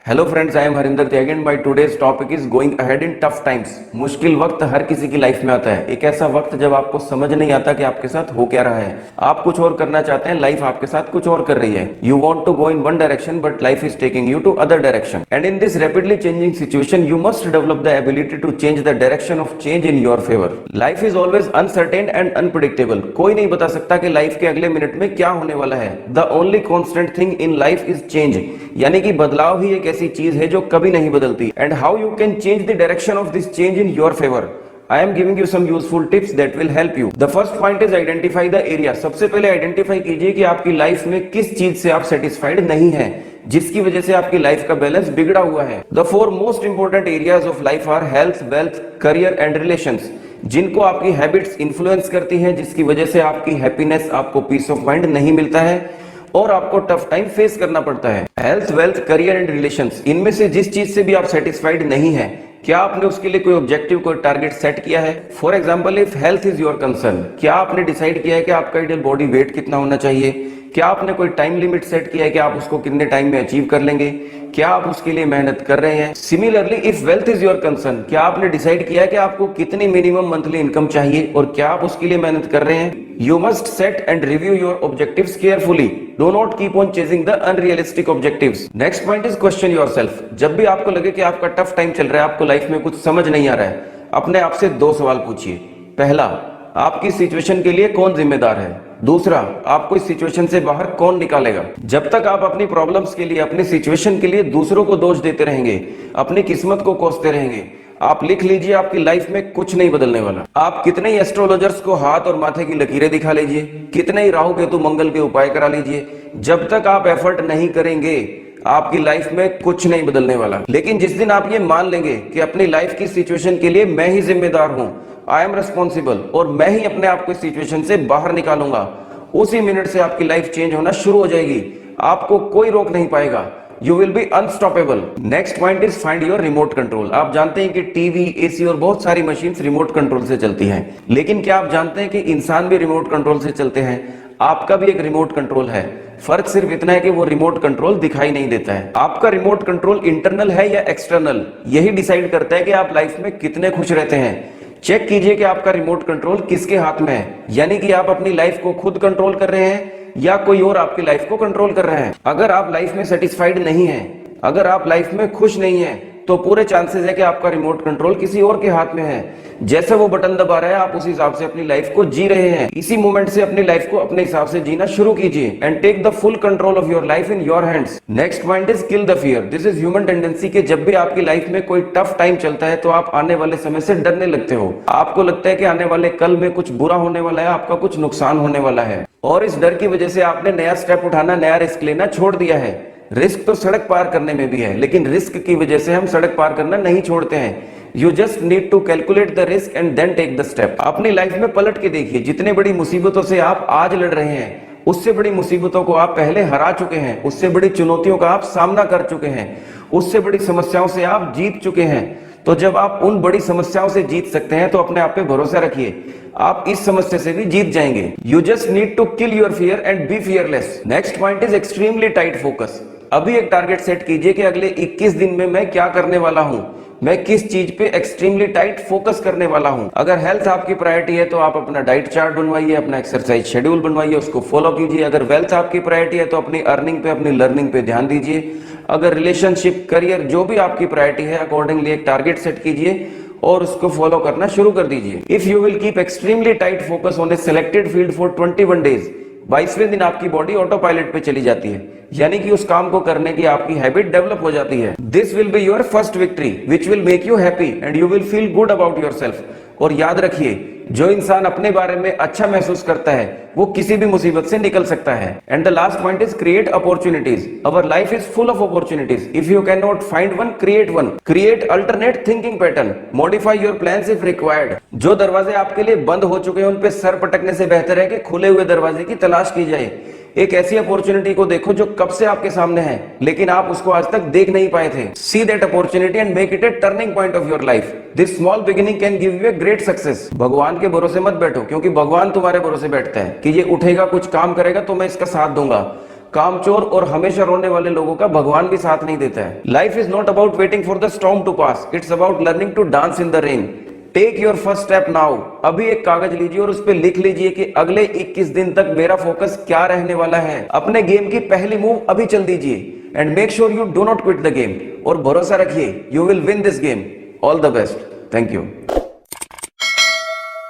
Hello friends, I am Harinder Tyagan. My today's topic is going ahead in tough times. मुश्किल वक्त हर किसी की life में आता है। एक ऐसा वक्त जब आपको समझ नहीं आता कि आपके साथ हो क्या रहा है। आप कुछ और करना चाहते हैं, लाइफ आपके साथ कुछ और कर रही है। You want to go in one direction but life is taking you to other direction. And in this rapidly changing situation you must develop the ability to change the direction of change in your favour. Life is always uncertain and unpredictable. कोई नहीं बता सकता कि life के अगले minute में क्या होने वाला है। The only constant thing in life is change, यानी कि बदलाव ही एक ऐसी चीज है जो कभी नहीं बदलती। And how you can change the direction of this change in your favour. I am giving you some useful tips that will help you. The first point is identify the area. सबसे पहले identify कीजिए कि आपकी life में किस चीज से आप सेटिस्फाइड नहीं है, जिसकी वजह से आपकी लाइफ का बैलेंस बिगड़ा हुआ है। The four most important areas of life are health, wealth, career and relations. जिनको आपकी हैबिट्स इन्फ्लुएंस करती हैं, जिसकी वजह से आपकी हैप्पीनेस, आपको पीस ऑफ माइंड नहीं मिलता है और आपको टफ टाइम फेस करना पड़ता है। Health, wealth, career and relations, इनमें से जिस चीज से भी आप सेटिस्फाइड नहीं है, क्या आपने उसके लिए कोई ऑब्जेक्टिव, कोई टारगेट सेट किया है? For example, if health is your concern, क्या आपने डिसाइड किया है कि आपका आइडियल बॉडी वेट कितना होना चाहिए? क्या आपने कोई टाइम लिमिट सेट किया है कि आप उसको कितने टाइम में अचीव कर लेंगे? क्या आप उसके लिए मेहनत कर रहे हैं? Similarly, if wealth is your concern, क्या आपने डिसाइड किया है कि आपको कितनी मिनिमम मंथली इनकम चाहिए और क्या आप उसके लिए मेहनत कर रहे हैं? You must set and review your objectives carefully. Do not keep on chasing the unrealistic objectives. Next point is question yourself. जब भी आपको लगे कि आपका टफ टाइम चल रहा है, आपको लाइफ में कुछ समझ नहीं आ रहा है, अपने आप से दो सवाल पूछिए। पहला, आपकी सिचुएशन के लिए कौन जिम्मेदार है? दूसरा, आपको इस सिचुएशन से बाहर कौन निकालेगा? जब तक आप अपनी प्रॉब्लम्स के लिए, अपनी सिचुएशन के लिए दूसरों को दोष देते रहेंगे, अपनी किस्मत को कोसते रहेंगे, आप लिख लीजिए, आपकी लाइफ में कुछ नहीं बदलने वाला। आप कितने ही एस्ट्रोलॉजर्स को हाथ और माथे की लकीरें दिखा लीजिए, कितने ही राहु केतु मंगल के उपाय करा लीजिए, जब तक आप एफर्ट नहीं करेंगे आपकी लाइफ में कुछ नहीं बदलने वाला। लेकिन जिस दिन आप ये मान लेंगे कि अपनी लाइफ की सिचुएशन के लिए मैं ही जिम्मेदार हूं, आई एम रिस्पॉन्सिबल, और मैं ही अपने आप को इस सिचुएशन से बाहर निकालूंगा, उसी मिनट से आपकी लाइफ चेंज होना शुरू हो जाएगी। आपको कोई रोक नहीं पाएगा। You will be unstoppable. Next point is find your remote control. आप जानते हैं कि टीवी, एसी और बहुत सारी मशीन्स रिमोट कंट्रोल से चलती हैं, लेकिन क्या आप जानते हैं कि इंसान भी रिमोट कंट्रोल से चलते हैं? आपका भी एक रिमोट कंट्रोल है। फर्क सिर्फ इतना है कि वो रिमोट कंट्रोल दिखाई नहीं देता है। आपका रिमोट कंट्रोल इंटरनल है या एक्सटर्नल, यही डिसाइड करता है कि आप लाइफ में कितने खुश रहते हैं। चेक कीजिए कि आपका रिमोट कंट्रोल किसके हाथ में है, यानी कि आप अपनी लाइफ को खुद कंट्रोल कर रहे हैं या कोई और आपकी लाइफ को कंट्रोल कर रहे हैं। अगर आप लाइफ में सेटिस्फाइड नहीं है, अगर आप लाइफ में खुश नहीं है, तो पूरे चांसेस है कि आपका रिमोट कंट्रोल किसी और के हाथ में है। जैसे वो बटन दबा रहा है, आप उसी हिसाब से अपनी लाइफ को जी रहे हैं। इसी मोमेंट से अपनी लाइफ को अपने हिसाब से जीना शुरू कीजिए and take the full control of your life in your hands. Next point is kill the fear. This is human tendency कि जब भी आपकी लाइफ में कोई टफ टाइम चलता है तो आप आने वाले समय से डरने लगते हो। आपको लगता है कि आने वाले कल में कुछ बुरा होने वाला है, आपका कुछ नुकसान होने वाला है, और इस डर की वजह से आपने नया स्टेप उठाना, नया रिस्क लेना छोड़ दिया है। रिस्क तो सड़क पार करने में भी है, लेकिन रिस्क की वजह से हम सड़क पार करना नहीं छोड़ते हैं। You just need to calculate the risk and then take the step. अपनी लाइफ में पलट के देखिए, जितने बड़ी मुसीबतों से आप आज लड़ रहे हैं, उससे बड़ी मुसीबतों को आप पहले हरा चुके हैं, उससे बड़ी चुनौतियों का आप सामना कर चुके हैं, उससे बड़ी समस्याओं से आप जीत चुके हैं। तो जब आप उन बड़ी समस्याओं से जीत सकते हैं तो अपने आप पे भरोसा रखिए, आप इस समस्या से भी जीत जाएंगे। You just need to kill your fear and be fearless. Next point is extremely tight focus. अभी एक टारगेट सेट कीजिए कि अगले 21 दिन में मैं क्या करने वाला हूं, मैं किस चीज पे एक्सट्रीमली टाइट फोकस करने वाला हूं। अगर हेल्थ आपकी प्रायोरिटी है तो आप अपना डाइट चार्ट बनवाइए, अपना एक्सरसाइज शेड्यूल बनवाइए, उसको फॉलो कीजिए। अगर वेल्थ आपकी प्रायोरिटी है तो अपनी अर्निंग पे, अपनी लर्निंग पे ध्यान दीजिए। अगर रिलेशनशिप, करियर, जो भी आपकी प्रायोरिटी है, अकॉर्डिंगली एक टारगेट सेट कीजिए और उसको फॉलो करना शुरू कर दीजिए। If you will keep extremely tight focus on a selected field for 21 days, 22वें दिन आपकी बॉडी ऑटो पायलट पे चली जाती है, यानी कि उस काम को करने की आपकी हैबिट डेवलप हो जाती है। This will be your first victory which will make you happy and you will feel good about yourself. और याद रखिए, जो इंसान अपने बारे में अच्छा महसूस करता है वो किसी भी मुसीबत से निकल सकता है। And the last point is create opportunities. Our life is full of opportunities. If you can not find one, create one. Create alternate thinking pattern. Modify your plans if required. जो दरवाजे आपके लिए बंद हो चुके हैं उन पे सर पटकने से बेहतर है कि खुले हुए दरवाजे की तलाश की जाए। एक ऐसी अपॉर्चुनिटी को देखो जो कब से आपके सामने है, लेकिन आप उसको आज तक देख नहीं पाए थे। See that opportunity and make it A turning point of your life. This small beginning can give U a great success. भगवान के भरोसे मत बैठो, क्योंकि भगवान तुम्हारे भरोसे बैठता है कि ये उठेगा, कुछ काम करेगा तो मैं इसका साथ दूंगा। कामचोर और हमेशा रोने वाले लोगों का भगवान भी साथ नहीं देता है। Life is not about waiting for the storm to pass, it's about learning to dance in the rain. Take your first step now. अभी एक कागज लीजिए और उस पर लिख लीजिए कि अगले 21 दिन तक मेरा फोकस क्या रहने वाला है। अपने गेम की पहली मूव अभी चल दीजिए and make sure you do not quit the game. और भरोसा रखिए, you will win this game. All the best. Thank you.